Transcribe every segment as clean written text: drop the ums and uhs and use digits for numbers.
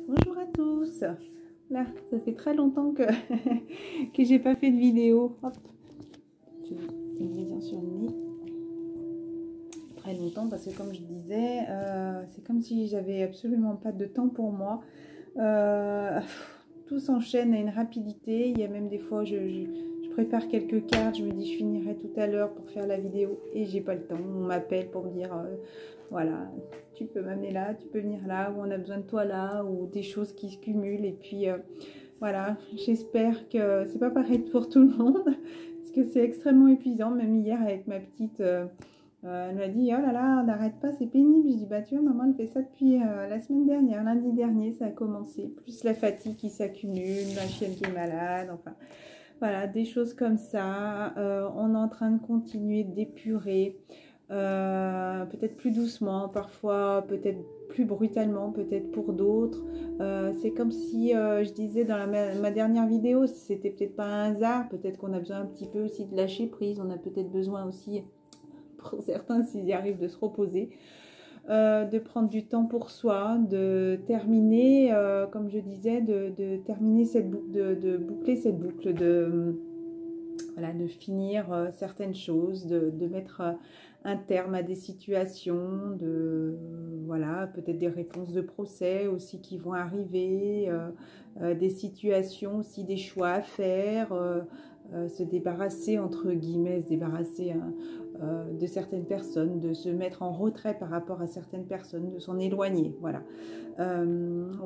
Bonjour à tous. Là, ça fait très longtemps que que j'ai pas fait de vidéo. Hop, je vais ingrédients sur le nez. Très longtemps parce que comme je disais, c'est comme si j'avais absolument pas de temps pour moi. Tout s'enchaîne à une rapidité. Il y a même des fois, je prépare quelques cartes. Je me dis, je finirai tout à l'heure pour faire la vidéo et j'ai pas le temps. On m'appelle pour me dire, voilà, tu peux m'amener là, tu peux venir là, ou on a besoin de toi là, ou des choses qui se cumulent. Et puis, voilà, j'espère que c'est pas pareil pour tout le monde parce que c'est extrêmement épuisant. Même hier avec ma petite... elle m'a dit, oh là là, n'arrête pas, c'est pénible. Je dis, bah tu vois, maman, elle fait ça depuis la semaine dernière, lundi dernier, ça a commencé. Plus la fatigue qui s'accumule, ma chienne qui est malade, enfin, voilà, des choses comme ça. On est en train de continuer d'épurer, peut-être plus doucement, parfois, peut-être plus brutalement, peut-être pour d'autres. C'est comme si, je disais dans ma dernière vidéo, c'était peut-être pas un hasard, peut-être qu'on a besoin un petit peu aussi de lâcher prise, on a peut-être besoin aussi pour certains s'ils y arrivent de se reposer, de prendre du temps pour soi, de terminer, comme je disais, de terminer cette boucle, de boucler cette boucle, voilà, de finir certaines choses, de mettre un terme à des situations, voilà, peut-être des réponses de procès aussi qui vont arriver, des situations aussi, des choix à faire, se débarrasser, entre guillemets, se débarrasser de certaines personnes, de se mettre en retrait par rapport à certaines personnes, de s'en éloigner, voilà.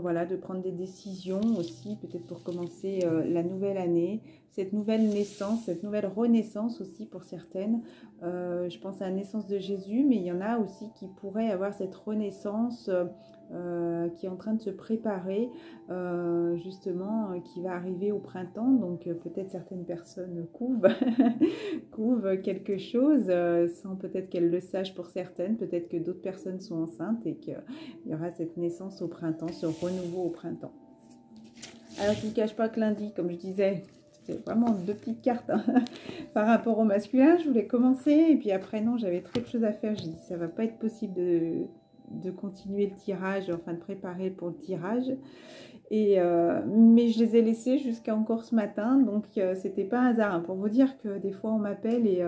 Voilà, de prendre des décisions aussi, peut-être pour commencer la nouvelle année, cette nouvelle naissance, cette nouvelle renaissance aussi pour certaines. Je pense à la naissance de Jésus, mais il y en a aussi qui pourraient avoir cette renaissance qui est en train de se préparer, justement, qui va arriver au printemps. Donc peut-être certaines personnes couvent, couvent quelque chose, sans peut-être qu'elles le sachent pour certaines. Peut-être que d'autres personnes sont enceintes et qu'il y aura cette naissance au printemps, ce renouveau au printemps. Alors je ne vous cache pas que lundi, comme je disais, c'est vraiment deux petites cartes hein, par rapport au masculin. Je voulais commencer et puis après non, j'avais trop de choses à faire. Je dis ça va pas être possible de continuer le tirage, enfin de préparer pour le tirage. Et mais je les ai laissés jusqu'à encore ce matin, donc c'était pas un hasard. Hein, pour vous dire que des fois on m'appelle et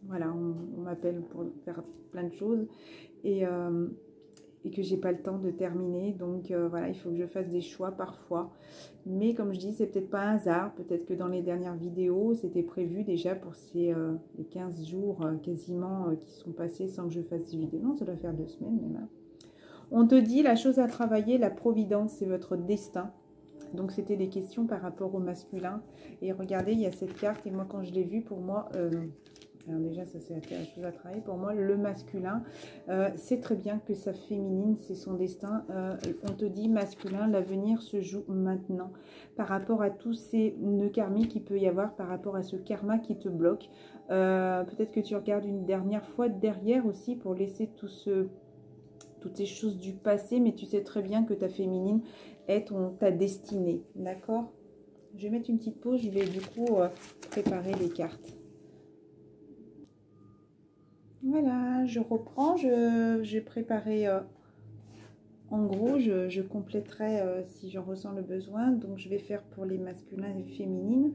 voilà, on m'appelle pour faire plein de choses et que j'ai pas le temps de terminer. Donc voilà, il faut que je fasse des choix parfois. Mais comme je dis, c'est peut-être pas un hasard. Peut-être que dans les dernières vidéos, c'était prévu déjà pour ces les 15 jours quasiment qui sont passés sans que je fasse des vidéos. Non, ça doit faire 2 semaines même. Hein. On te dit la chose à travailler, la providence, c'est votre destin. Donc c'était des questions par rapport au masculin. Et regardez, il y a cette carte. Et moi, quand je l'ai vue, pour moi... alors déjà, ça c'est la chose à travailler. Pour moi, le masculin, c'est très bien que sa féminine, c'est son destin. On te dit masculin, l'avenir se joue maintenant. Par rapport à tous ces nœuds karmiques qu'il peut y avoir, par rapport à ce karma qui te bloque. Peut-être que tu regardes une dernière fois derrière aussi pour laisser toutes ces choses du passé. Mais tu sais très bien que ta féminine est ta destinée. D'accord ? Je vais mettre une petite pause. Je vais du coup préparer les cartes. Voilà, je reprends, j'ai préparé, en gros, je compléterai si j'en ressens le besoin. Donc, je vais faire pour les masculins et féminines.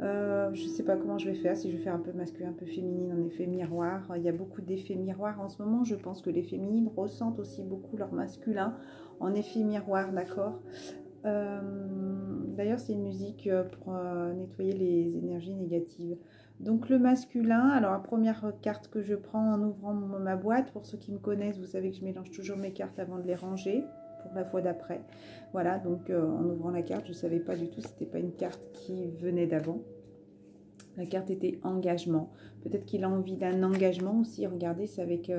Je ne sais pas comment je vais faire, si je vais faire un peu masculin, un peu féminine en effet miroir. Il y a beaucoup d'effets miroirs en ce moment. Je pense que les féminines ressentent aussi beaucoup leur masculin en effet miroir, d'accord. D'ailleurs, c'est une musique pour nettoyer les énergies négatives. Donc le masculin, alors la première carte que je prends en ouvrant ma boîte, pour ceux qui me connaissent, vous savez que je mélange toujours mes cartes avant de les ranger pour la fois d'après. Voilà, donc en ouvrant la carte, je ne savais pas du tout, c'était pas une carte qui venait d'avant. La carte était engagement. Peut-être qu'il a envie d'un engagement aussi. Regardez, c'est avec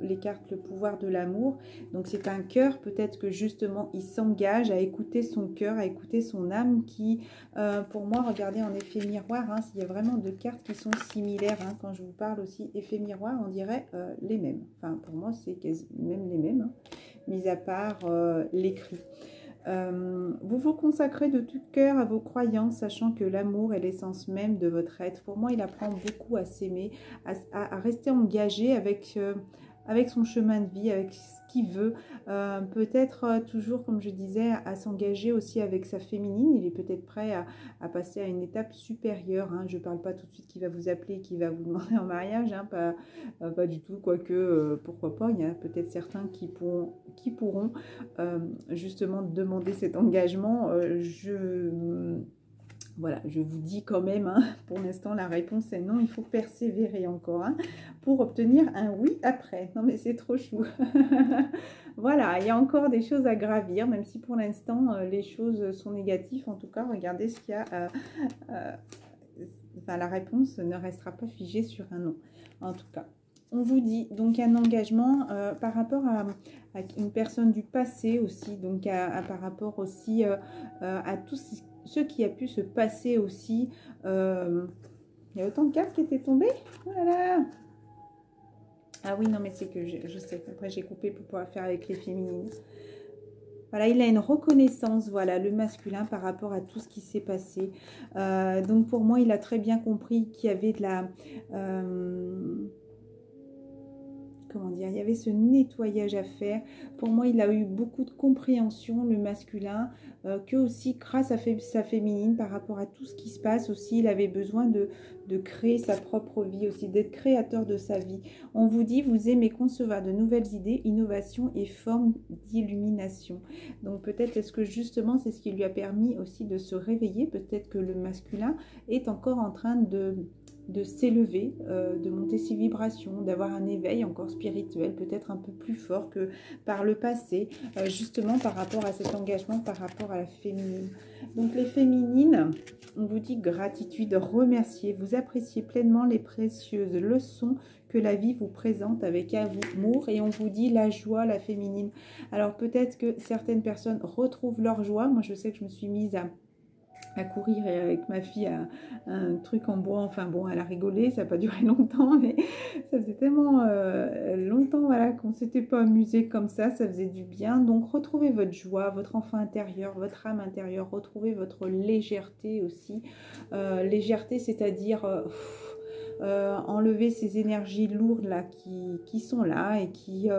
les cartes le pouvoir de l'amour. Donc c'est un cœur. Peut-être que justement, il s'engage à écouter son cœur, à écouter son âme qui, pour moi, regardez en effet miroir. Hein, il y a vraiment deux cartes qui sont similaires. Hein, quand je vous parle aussi effet miroir, on dirait les mêmes. Enfin, pour moi, c'est même les mêmes, hein, mis à part l'écrit. Vous vous consacrez de tout cœur à vos croyances, sachant que l'amour est l'essence même de votre être. Pour moi, il apprend beaucoup à s'aimer, à rester engagé avec avec son chemin de vie, avec ce qu'il veut, peut-être toujours, comme je disais, à s'engager aussi avec sa féminine. Il est peut-être prêt à passer à une étape supérieure, hein. Je ne parle pas tout de suite qu'il va vous appeler, qu'il va vous demander en mariage, hein, pas du tout, quoique, pourquoi pas, il y a peut-être certains qui pourront justement demander cet engagement. Voilà, je vous dis quand même, hein, pour l'instant, la réponse est non. Il faut persévérer encore, hein, pour obtenir un oui après. Non, mais c'est trop chou. Voilà, il y a encore des choses à gravir, même si pour l'instant, les choses sont négatives. En tout cas, regardez ce qu'il y a. Enfin, la réponse ne restera pas figée sur un non, en tout cas. On vous dit donc un engagement par rapport à une personne du passé aussi, donc par rapport aussi à tout ce qui a pu se passer aussi. Il y a autant de cartes qui étaient tombées. Oh là là! Ah oui, non, mais c'est que je sais. Après, j'ai coupé pour pouvoir faire avec les féminines. Voilà, il a une reconnaissance, voilà, le masculin par rapport à tout ce qui s'est passé. Donc, pour moi, il a très bien compris qu'il y avait de la... comment dire, il y avait ce nettoyage à faire. Pour moi, il a eu beaucoup de compréhension, le masculin, que aussi grâce à sa féminine par rapport à tout ce qui se passe aussi, il avait besoin de créer sa propre vie aussi, d'être créateur de sa vie. On vous dit, vous aimez concevoir de nouvelles idées, innovations et formes d'illumination. Donc peut-être est-ce que justement c'est ce qui lui a permis aussi de se réveiller. Peut-être que le masculin est encore en train de s'élever, de monter ses vibrations, d'avoir un éveil encore spirituel, peut-être un peu plus fort que par le passé, justement par rapport à cet engagement, par rapport à la féminine. Donc les féminines, on vous dit gratitude, remercier, vous appréciez pleinement les précieuses leçons que la vie vous présente avec amour, et on vous dit la joie, la féminine. Alors peut-être que certaines personnes retrouvent leur joie. Moi je sais que je me suis mise à courir avec ma fille à un truc en bois, enfin bon, elle a rigolé, ça n'a pas duré longtemps, mais ça faisait tellement longtemps, voilà, qu'on ne s'était pas amusé comme ça faisait du bien. Donc retrouvez votre joie, votre enfant intérieur, votre âme intérieure, retrouvez votre légèreté aussi. Légèreté, c'est-à-dire enlever ces énergies lourdes là qui sont là et qui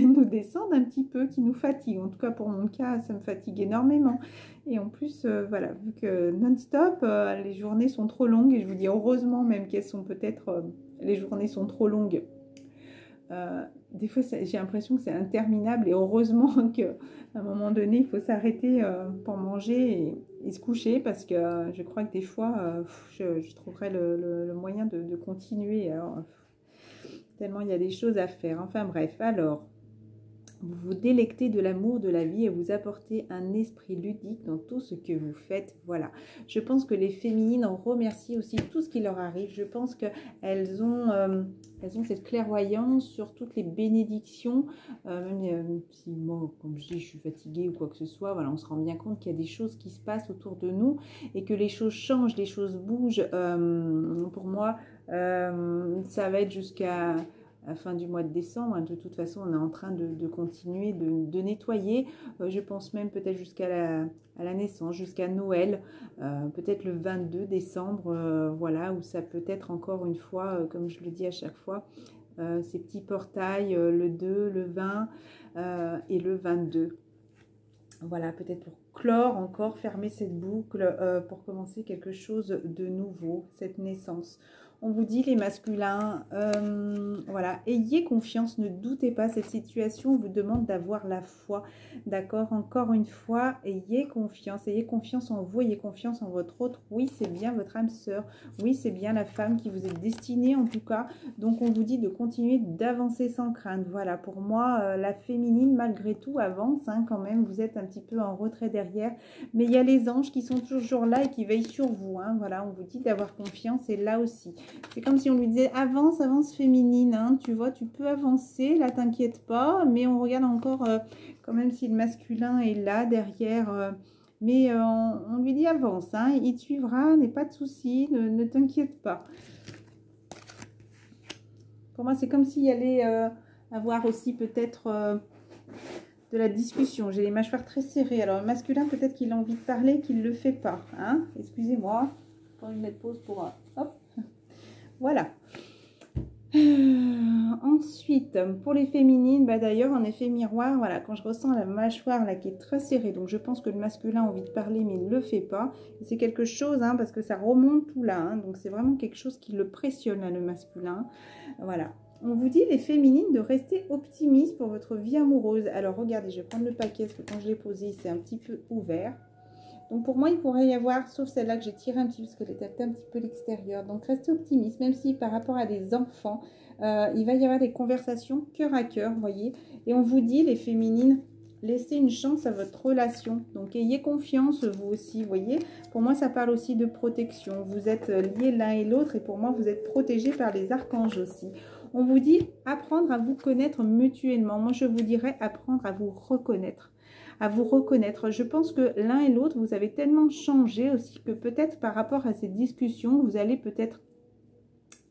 nous descendent un petit peu, qui nous fatiguent. En tout cas, pour mon cas, ça me fatigue énormément. Et en plus, voilà, vu que non-stop, les journées sont trop longues. Et je vous dis heureusement même qu'elles sont peut-être... les journées sont trop longues. Des fois, j'ai l'impression que c'est interminable. Et heureusement qu'à un moment donné, il faut s'arrêter pour manger et se coucher. Parce que je crois que des fois, je trouverais le moyen de continuer. Alors, tellement il y a des choses à faire. Enfin bref, alors, vous vous délectez de l'amour de la vie et vous apportez un esprit ludique dans tout ce que vous faites. Voilà. Je pense que les féminines en remercient aussi tout ce qui leur arrive. Je pense qu'elles ont cette clairvoyance sur toutes les bénédictions. Même si moi, comme je dis, je suis fatiguée ou quoi que ce soit, voilà, on se rend bien compte qu'il y a des choses qui se passent autour de nous et que les choses changent, les choses bougent. Pour moi, ça va être jusqu'à la fin du mois de décembre. De toute façon, on est en train de continuer de nettoyer. Je pense même peut-être jusqu'à la naissance, jusqu'à Noël, peut-être le 22 décembre, voilà, où ça peut être encore une fois, comme je le dis à chaque fois, ces petits portails, le 2, le 20 et le 22. Voilà, peut-être pour clore encore, fermer cette boucle, pour commencer quelque chose de nouveau, cette naissance. On vous dit les masculins, voilà, ayez confiance, ne doutez pas, cette situation vous demande d'avoir la foi, d'accord? Encore une fois, ayez confiance en vous, ayez confiance en votre autre. Oui, c'est bien votre âme sœur, oui, c'est bien la femme qui vous est destinée en tout cas. Donc on vous dit de continuer d'avancer sans crainte. Voilà, pour moi, la féminine malgré tout avance, hein, quand même, vous êtes un petit peu en retrait derrière, mais il y a les anges qui sont toujours là et qui veillent sur vous, hein. Voilà, on vous dit d'avoir confiance, et là aussi. C'est comme si on lui disait avance, avance féminine, hein, tu vois, tu peux avancer, là t'inquiète pas, mais on regarde encore quand même si le masculin est là derrière, mais on lui dit avance, hein, il te suivra, n'est pas de souci, ne t'inquiète pas. Pour moi c'est comme s'il y allait avoir aussi peut-être de la discussion. J'ai les mâchoires très serrées, alors le masculin peut-être qu'il a envie de parler, qu'il ne le fait pas, hein, excusez-moi, je prends une petite pause pour hop. Voilà. Ensuite, pour les féminines, bah d'ailleurs, en effet miroir, voilà, quand je ressens la mâchoire là qui est très serrée, donc je pense que le masculin a envie de parler, mais il ne le fait pas. C'est quelque chose, hein, parce que ça remonte tout là, hein, donc c'est vraiment quelque chose qui le pressionne, là, le masculin. Voilà. On vous dit, les féminines, de rester optimistes pour votre vie amoureuse. Alors, regardez, je vais prendre le paquet, parce que quand je l'ai posé, c'est un petit peu ouvert. Donc, pour moi, il pourrait y avoir, sauf celle-là que j'ai tirée un petit peu, parce qu'elle était un petit peu l'extérieur. Donc, restez optimiste, même si par rapport à des enfants, il va y avoir des conversations cœur à cœur, vous voyez. Et on vous dit, les féminines, laissez une chance à votre relation. Donc, ayez confiance, vous aussi, vous voyez. Pour moi, ça parle aussi de protection. Vous êtes liés l'un et l'autre et pour moi, vous êtes protégés par les archanges aussi. On vous dit apprendre à vous connaître mutuellement. Moi, je vous dirais apprendre à vous reconnaître. À vous reconnaître. Je pense que l'un et l'autre, vous avez tellement changé aussi que peut-être par rapport à ces discussions, vous allez peut-être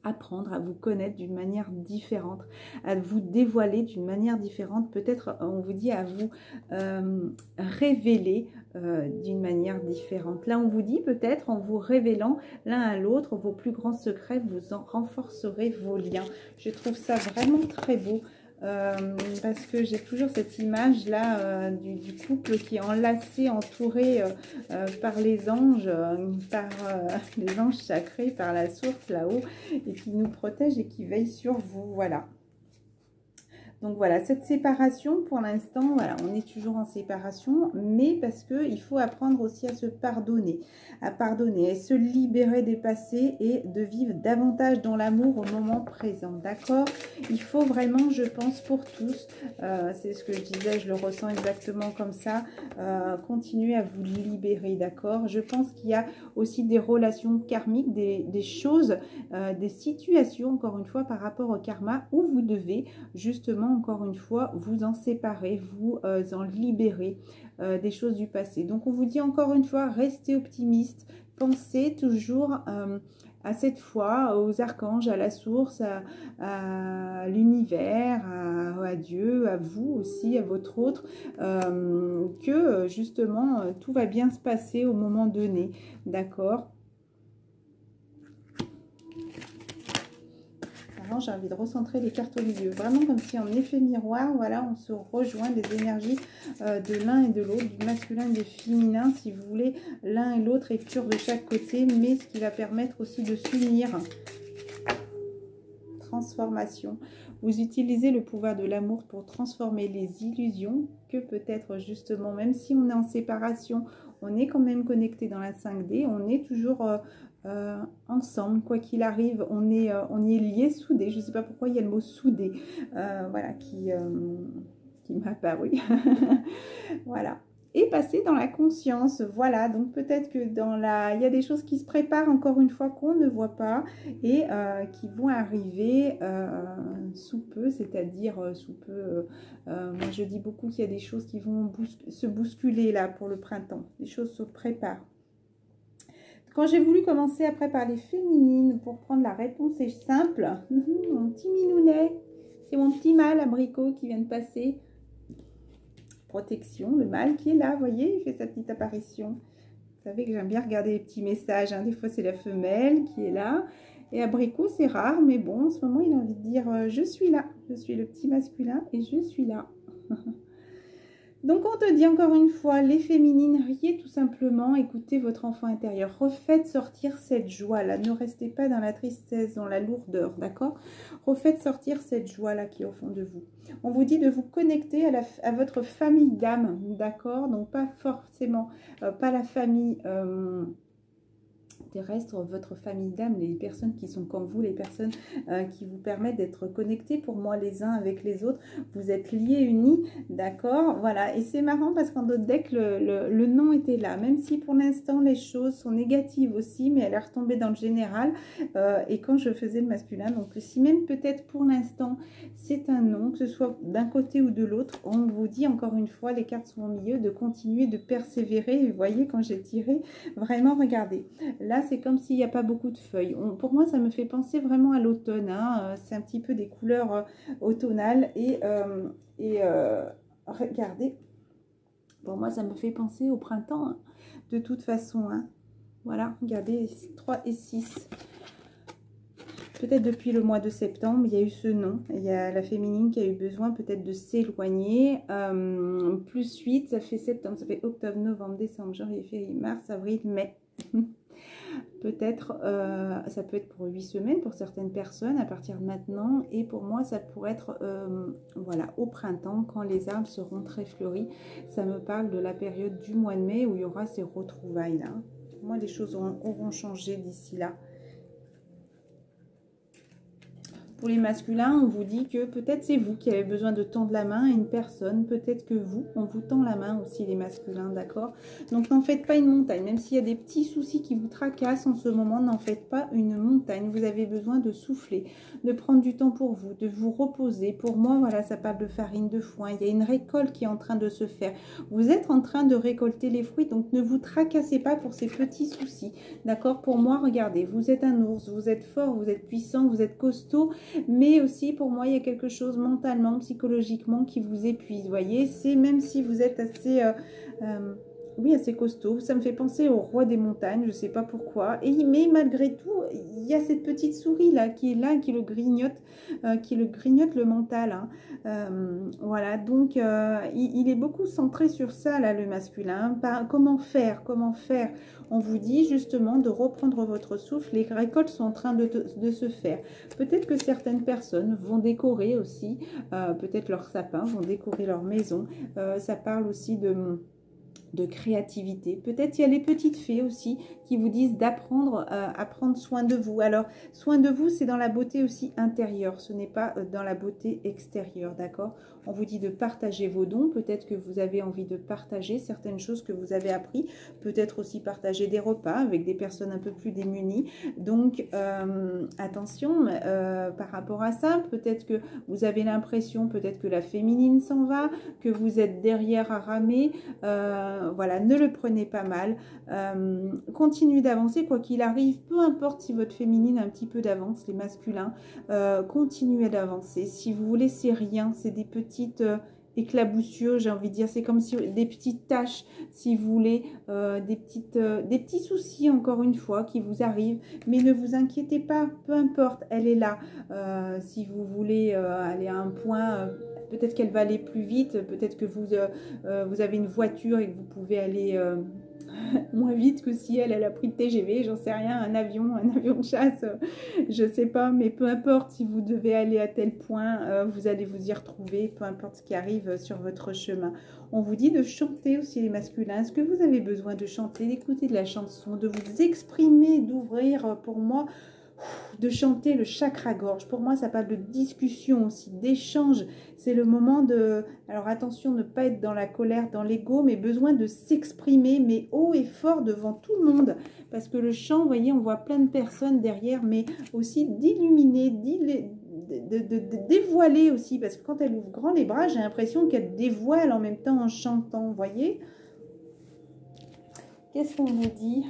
apprendre à vous connaître d'une manière différente, à vous dévoiler d'une manière différente, peut-être on vous dit à vous révéler d'une manière différente. Là on vous dit peut-être en vous révélant l'un à l'autre vos plus grands secrets, vous en renforcerez vos liens. Je trouve ça vraiment très beau. Parce que j'ai toujours cette image là du couple qui est enlacé, entouré par les anges sacrés, par la source là-haut, et qui nous protège et qui veille sur vous. Voilà. Donc voilà, cette séparation, pour l'instant, voilà, on est toujours en séparation, mais parce qu'il faut apprendre aussi à se pardonner, à se libérer des passés et de vivre davantage dans l'amour au moment présent, d'accord? Il faut vraiment, je pense, pour tous, c'est ce que je disais, je le ressens exactement comme ça, continuer à vous libérer, d'accord? Je pense qu'il y a aussi des relations karmiques, des choses, des situations, encore une fois, par rapport au karma, où vous devez justement encore une fois, vous en séparer, vous en libérer des choses du passé. Donc, on vous dit encore une fois, restez optimiste, pensez toujours à cette foi, aux archanges, à la source, à l'univers, à Dieu, à vous aussi, à votre autre, que justement, tout va bien se passer au moment donné, d'accord ? J'ai envie de recentrer les cartes au milieu, vraiment comme si en effet miroir, voilà, on se rejoint les énergies de l'un et de l'autre, du masculin et du féminin, si vous voulez, l'un et l'autre est pur de chaque côté, mais ce qui va permettre aussi de s'unir. Transformation. Vous utilisez le pouvoir de l'amour pour transformer les illusions que peut-être justement, même si on est en séparation, on est quand même connecté dans la 5D, on est toujours ensemble, quoi qu'il arrive, on y est liés, soudés. Je ne sais pas pourquoi il y a le mot soudé, voilà, qui m'a apparu. Voilà. Et passer dans la conscience, voilà, donc peut-être que il y a des choses qui se préparent encore une fois qu'on ne voit pas et qui vont arriver sous peu, c'est-à-dire sous peu, moi je dis beaucoup qu'il y a des choses qui vont se bousculer là pour le printemps, les choses se préparent. Quand j'ai voulu commencer après par les féminines pour prendre la réponse est simple, mon petit minounet, c'est mon petit mâle abricot qui vient de passer. Protection, le mâle qui est là, vous voyez, il fait sa petite apparition. Vous savez que j'aime bien regarder les petits messages, hein. Des fois c'est la femelle qui est là. Et abricot, c'est rare, mais bon, en ce moment, il a envie de dire je suis là. Je suis le petit masculin et je suis là. Donc, on te dit encore une fois, les féminines, riez tout simplement, écoutez votre enfant intérieur. Refaites sortir cette joie-là. Ne restez pas dans la tristesse, dans la lourdeur, d'accord? Refaites sortir cette joie-là qui est au fond de vous. On vous dit de vous connecter à votre famille d'âme, d'accord? Donc, pas forcément, pas la famille terrestre, votre famille d'âme, les personnes qui sont comme vous, les personnes qui vous permettent d'être connectés pour moi les uns avec les autres, vous êtes liés, unis, d'accord, voilà, et c'est marrant parce qu'en d'autres decks, le nom était là, même si pour l'instant les choses sont négatives aussi, mais elle est retombée dans le général, et quand je faisais le masculin, donc si même peut-être pour l'instant c'est un nom, que ce soit d'un côté ou de l'autre, on vous dit encore une fois, les cartes sont au milieu, de continuer, de persévérer, et vous voyez quand j'ai tiré, vraiment regardez, là c'est comme s'il n'y a pas beaucoup de feuilles. Pour moi, ça me fait penser vraiment à l'automne. Hein. C'est un petit peu des couleurs automnales. Et regardez, pour moi, ça me fait penser au printemps. Hein, de toute façon. Hein. Voilà, regardez, 3 et 6. peut-être depuis le mois de septembre, il y a eu ce non. Il y a la féminine qui a eu besoin peut-être de s'éloigner. Plus 8, ça fait septembre, ça fait octobre, novembre, décembre, janvier, février, mars, avril, mai. Peut-être, ça peut être pour 8 semaines pour certaines personnes à partir de maintenant. Et pour moi, ça pourrait être voilà, au printemps, quand les arbres seront très fleuris. Ça me parle de la période du mois de mai où il y aura ces retrouvailles-là. Pour moi, les choses auront changé d'ici là. Pour les masculins, on vous dit que peut-être c'est vous qui avez besoin de tendre la main à une personne. Peut-être que vous, on vous tend la main aussi, les masculins, d'accord? Donc, n'en faites pas une montagne. Même s'il y a des petits soucis qui vous tracassent en ce moment, n'en faites pas une montagne. Vous avez besoin de souffler, de prendre du temps pour vous, de vous reposer. Pour moi, voilà, ça parle de farine, de foin. Il y a une récolte qui est en train de se faire. Vous êtes en train de récolter les fruits, donc ne vous tracassez pas pour ces petits soucis, d'accord? Pour moi, regardez, vous êtes un ours, vous êtes fort, vous êtes puissant, vous êtes costaud. Mais aussi, pour moi, il y a quelque chose mentalement, psychologiquement qui vous épuise. Vous voyez, c'est même si vous êtes assez, oui, assez costaud. Ça me fait penser au roi des montagnes, je ne sais pas pourquoi. Mais malgré tout, il y a cette petite souris là, qui le grignote le mental. Hein. Voilà, donc il est beaucoup centré sur ça, là, le masculin. Comment faire? On vous dit justement de reprendre votre souffle. Les récoltes sont en train de se faire. Peut-être que certaines personnes vont décorer aussi, peut-être leur sapin, vont décorer leur maison. Ça parle aussi de créativité. Peut-être il y a les petites fées aussi qui vous disent d'apprendre à prendre soin de vous. Alors, soin de vous, c'est dans la beauté aussi intérieure, ce n'est pas dans la beauté extérieure, d'accord? On vous dit de partager vos dons. Peut-être que vous avez envie de partager certaines choses que vous avez appris. Peut-être aussi partager des repas avec des personnes un peu plus démunies. Donc, attention par rapport à ça. Peut-être que vous avez l'impression, peut-être que la féminine s'en va, que vous êtes derrière à ramer. Voilà, ne le prenez pas mal. Continuez d'avancer, quoi qu'il arrive, peu importe si votre féminine a un petit peu d'avance, les masculins, continuez d'avancer. Si vous voulez, c'est rien, c'est des petites éclaboussures, j'ai envie de dire, c'est comme si des petites taches, si vous voulez, des petits soucis, encore une fois, qui vous arrivent, mais ne vous inquiétez pas, peu importe, elle est là. Si vous voulez aller à un point... peut-être qu'elle va aller plus vite, peut-être que vous avez une voiture et que vous pouvez aller moins vite que si elle a pris le TGV, j'en sais rien, un avion de chasse, je sais pas, mais peu importe, si vous devez aller à tel point, vous allez vous y retrouver, peu importe ce qui arrive sur votre chemin. On vous dit de chanter aussi, les masculins. Est-ce que vous avez besoin de chanter, d'écouter de la chanson, de vous exprimer, d'ouvrir, pour moi, de chanter le chakra-gorge? Pour moi, ça parle de discussion aussi, d'échange. C'est le moment de... Alors attention, ne pas être dans la colère, dans l'ego, mais besoin de s'exprimer, mais haut et fort devant tout le monde. Parce que le chant, vous voyez, on voit plein de personnes derrière, mais aussi d'illuminer, de dévoiler aussi. Parce que quand elle ouvre grand les bras, j'ai l'impression qu'elle dévoile en même temps en chantant, vous voyez. Qu'est-ce qu'on vous dit,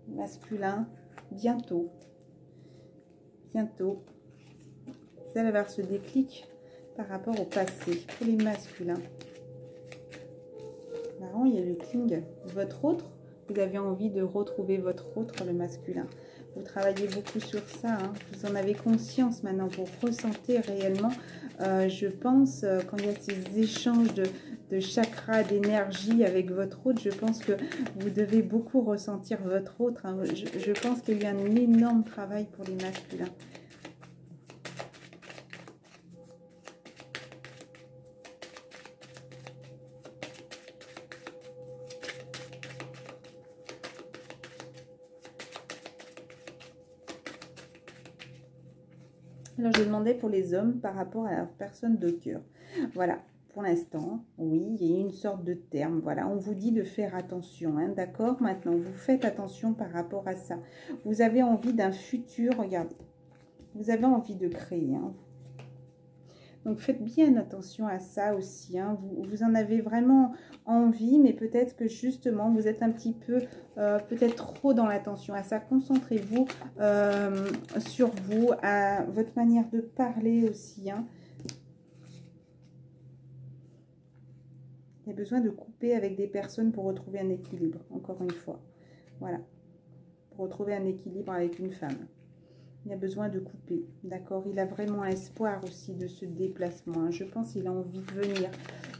masculin? Bientôt. Bientôt, vous allez avoir ce déclic par rapport au passé. Pour les masculins, marrant, il y a le king. Votre autre, vous avez envie de retrouver votre autre, le masculin. Vous travaillez beaucoup sur ça, hein. Vous en avez conscience maintenant, vous ressentez réellement. Je pense, quand il y a ces échanges de chakras, d'énergie avec votre autre, je pense que vous devez beaucoup ressentir votre autre. Hein. Je pense qu'il y a un énorme travail pour les masculins. Alors, je demandais pour les hommes par rapport à leur personne de cœur. Voilà, pour l'instant, oui, il y a une sorte de terme. Voilà, on vous dit de faire attention, hein, d'accord? Maintenant, vous faites attention par rapport à ça. Vous avez envie d'un futur, regardez. Vous avez envie de créer, hein. Donc, faites bien attention à ça aussi. Hein. Vous en avez vraiment envie, mais peut-être que justement, vous êtes un petit peu, peut-être trop dans l'attention à ça. Concentrez-vous sur vous, à votre manière de parler aussi. Hein. Il y a besoin de couper avec des personnes pour retrouver un équilibre, encore une fois. Voilà, pour retrouver un équilibre avec une femme. Il a besoin de couper, d'accord? Il a vraiment espoir aussi de ce déplacement. Hein. Je pense qu'il a envie de venir.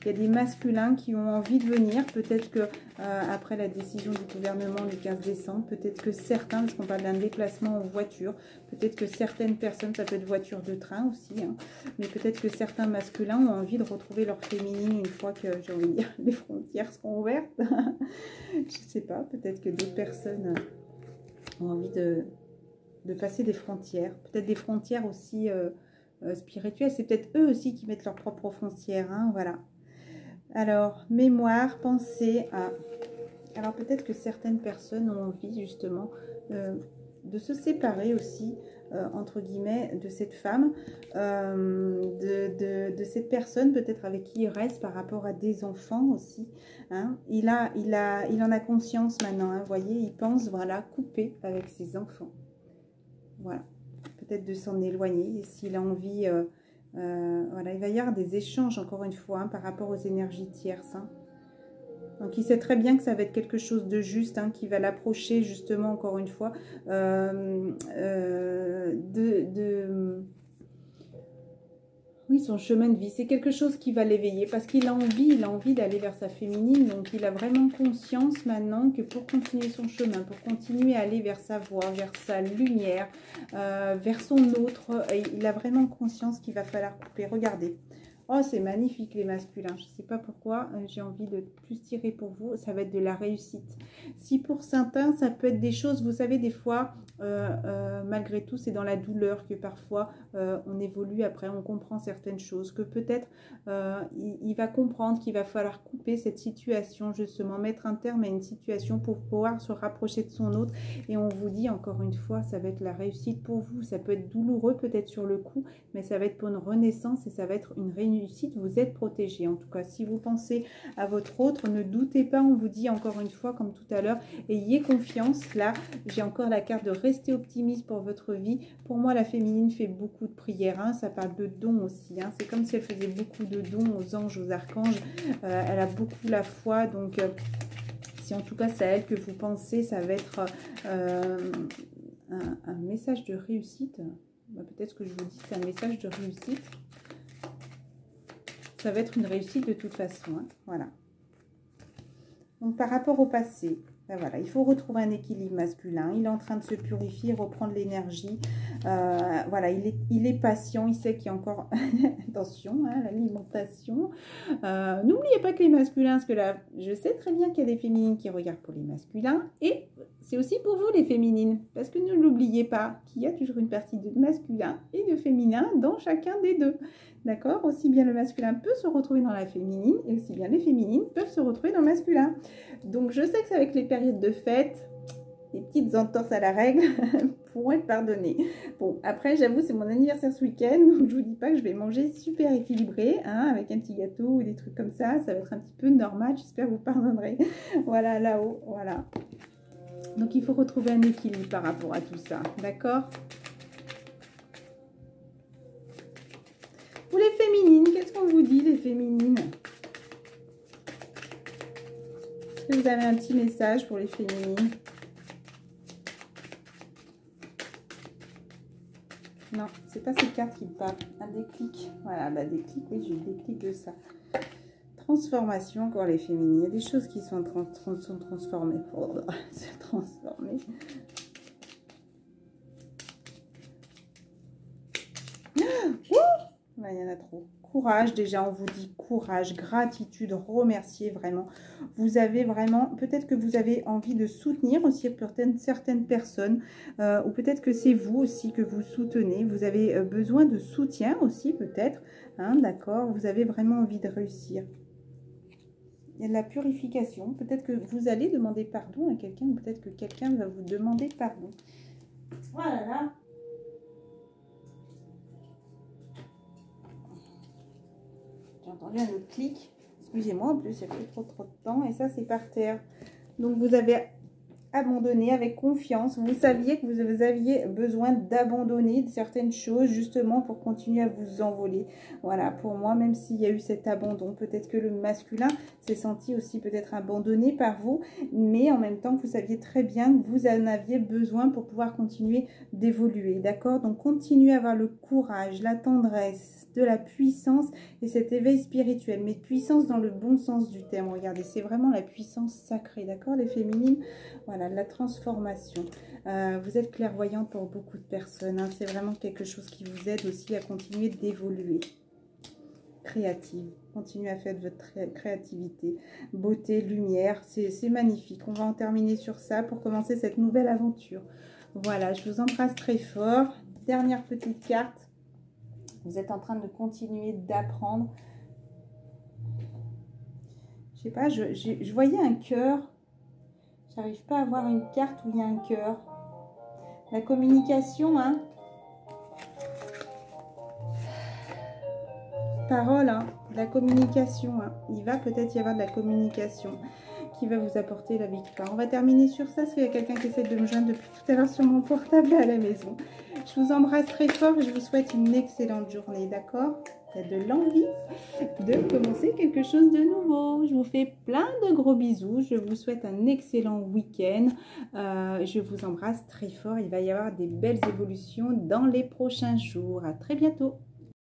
Il y a des masculins qui ont envie de venir. Peut-être que après la décision du gouvernement du 15 décembre, peut-être que certains, parce qu'on parle d'un déplacement en voiture, peut-être que certaines personnes, ça peut être voiture de train aussi, hein, mais peut-être que certains masculins ont envie de retrouver leur féminine une fois que, j'ai envie de dire, les frontières seront ouvertes. Je ne sais pas, peut-être que d'autres personnes ont envie de passer des frontières, peut-être des frontières aussi spirituelles, c'est peut-être eux aussi qui mettent leurs propres frontières, hein, voilà. Alors, mémoire, pensée, alors peut-être que certaines personnes ont envie justement de se séparer aussi, entre guillemets, de cette femme, de cette personne peut-être avec qui il reste par rapport à des enfants aussi. Hein. Il en a conscience maintenant, hein, vous voyez, il pense, voilà, couper avec ses enfants. Voilà, peut-être de s'en éloigner s'il a envie. Voilà, il va y avoir des échanges encore une fois hein, par rapport aux énergies tierces. Hein. Donc il sait très bien que ça va être quelque chose de juste, hein, qui va l'approcher justement encore une fois oui, son chemin de vie, c'est quelque chose qui va l'éveiller parce qu'il a envie d'aller vers sa féminine. Donc, il a vraiment conscience maintenant que pour continuer son chemin, pour continuer à aller vers sa voie, vers sa lumière, vers son autre, il a vraiment conscience qu'il va falloir couper. Regardez. Oh, c'est magnifique les masculins. Je ne sais pas pourquoi, j'ai envie de plus tirer pour vous. Ça va être de la réussite. Si pour certains, ça peut être des choses, vous savez, des fois, malgré tout, c'est dans la douleur que parfois on évolue. Après, on comprend certaines choses. Que peut-être il va comprendre qu'il va falloir couper cette situation, justement, mettre un terme à une situation pour pouvoir se rapprocher de son autre. Et on vous dit encore une fois, ça va être la réussite pour vous. Ça peut être douloureux peut-être sur le coup, mais ça va être pour une renaissance et ça va être une réussite. Vous êtes protégé. En tout cas, si vous pensez à votre autre, ne doutez pas, on vous dit encore une fois, comme tout à l'heure, ayez confiance. Là, j'ai encore la carte de rester optimiste pour votre vie. Pour moi, la féminine fait beaucoup de prières. Hein. Ça parle de dons aussi. Hein. C'est comme si elle faisait beaucoup de dons aux anges, aux archanges. Elle a beaucoup la foi. Donc, si en tout cas, c'est à elle que vous pensez, ça va être un message de réussite. Bah, peut-être que je vous dis que c'est un message de réussite. Ça va être une réussite de toute façon. Hein. Voilà. Donc, par rapport au passé, ben voilà, il faut retrouver un équilibre masculin. Il est en train de se purifier, reprendre l'énergie. Voilà, il est patient. Il sait qu'il y a encore... Attention, hein, l'alimentation. N'oubliez pas que les masculins, parce que là, je sais très bien qu'il y a des féminines qui regardent pour les masculins. Et c'est aussi pour vous, les féminines. Parce que ne l'oubliez pas, qu'il y a toujours une partie de masculin et de féminin dans chacun des deux. D'accord? Aussi bien le masculin peut se retrouver dans la féminine et aussi bien les féminines peuvent se retrouver dans le masculin. Donc, je sais que c'est avec les périodes de fête, les petites entorses à la règle pourront être pardonnées. Bon, après, j'avoue, c'est mon anniversaire ce week-end, donc je vous dis pas que je vais manger super équilibré, hein, avec un petit gâteau ou des trucs comme ça. Ça va être un petit peu normal, j'espère que vous pardonnerez. Voilà, là-haut, voilà. Donc, il faut retrouver un équilibre par rapport à tout ça, d'accord ? Pour les féminines, qu'est-ce qu'on vous dit, les féminines? Est-ce que vous avez un petit message pour les féminines? Non, c'est pas ces cartes qui me parlent. Un déclic. Voilà, bah déclic, oui, j'ai eu le déclic de ça. Transformation, encore les féminines. Il y a des choses qui sont transformées. Oh, c'est transformé. Là, il y en a trop. Courage, déjà, on vous dit courage, gratitude, remercier vraiment. Vous avez vraiment, peut-être que vous avez envie de soutenir aussi certaines personnes, ou peut-être que c'est vous aussi que vous soutenez. Vous avez besoin de soutien aussi, peut-être, hein, d'accord? Vous avez vraiment envie de réussir. Il y a de la purification. Peut-être que vous allez demander pardon à quelqu'un, ou peut-être que quelqu'un va vous demander pardon. Voilà. J'ai entendu un autre clic. Excusez-moi, en plus, il y a plus trop de temps. Et ça, c'est par terre. Donc, vous avez abandonner avec confiance. Vous saviez que vous aviez besoin d'abandonner certaines choses justement pour continuer à vous envoler. Voilà, pour moi, même s'il y a eu cet abandon, peut-être que le masculin s'est senti aussi peut-être abandonné par vous, mais en même temps, vous saviez très bien que vous en aviez besoin pour pouvoir continuer d'évoluer, d'accord? Donc, continuez à avoir le courage, la tendresse, de la puissance et cet éveil spirituel, mais puissance dans le bon sens du terme. Regardez, c'est vraiment la puissance sacrée, d'accord, les féminines? Voilà, la transformation. Vous êtes clairvoyante pour beaucoup de personnes, hein. C'est vraiment quelque chose qui vous aide aussi à continuer d'évoluer. Créative, continuez à faire de votre créativité, beauté, lumière, c'est magnifique. On va en terminer sur ça pour commencer cette nouvelle aventure. Voilà, je vous embrasse très fort. Dernière petite carte. Vous êtes en train de continuer d'apprendre. Je sais pas, je voyais un cœur. J'arrive pas à voir une carte où il y a un cœur. La communication, hein. Parole, hein. La communication, hein. Il va peut-être y avoir de la communication qui va vous apporter la victoire. On va terminer sur ça, parce qu'il y a quelqu'un qui essaie de me joindre depuis tout à l'heure sur mon portable à la maison. Je vous embrasse très fort et je vous souhaite une excellente journée, d'accord? Il y a de l'envie de commencer quelque chose de nouveau. Je vous fais plein de gros bisous. Je vous souhaite un excellent week-end. Je vous embrasse très fort. Il va y avoir des belles évolutions dans les prochains jours. À très bientôt.